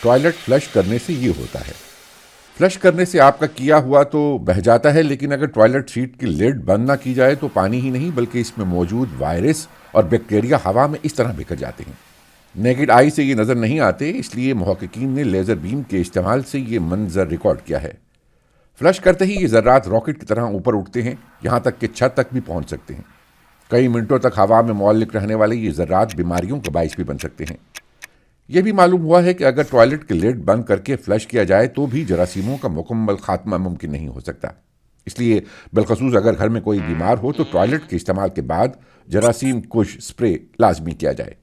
Toilet flush करने से ये होता है। फ्लश करने से आपका किया हुआ तो बह जाता है, लेकिन अगर टॉयलेट सीट की लिड बंद ना की जाए तो पानी ही नहीं बल्कि इसमें मौजूद वायरस और बैक्टीरिया हवा में इस तरह बिखर जाते हैं। नेकेड आई से ये नज़र नहीं आते, इसलिए मुहक्किकीन ने लेज़र बीम के इस्तेमाल से ये मंजर रिकॉर्ड किया है। फ्लश करते ही ये ज़र्रात रॉकेट की तरह ऊपर उठते हैं, यहाँ तक कि छत तक भी पहुँच सकते हैं। कई मिनटों तक हवा में मुअल्लिक रहने वाले ये ज़र्रात बीमारियों का बाइस भी बन सकते हैं। यह भी मालूम हुआ है कि अगर टॉयलेट की लिड बंद करके फ्लश किया जाए तो भी जरासीमों का मुकम्मल खात्मा मुमकिन नहीं हो सकता। इसलिए बिलखसूस अगर घर में कोई बीमार हो तो टॉयलेट के इस्तेमाल के बाद जरासीम कुश स्प्रे लाजमी किया जाए।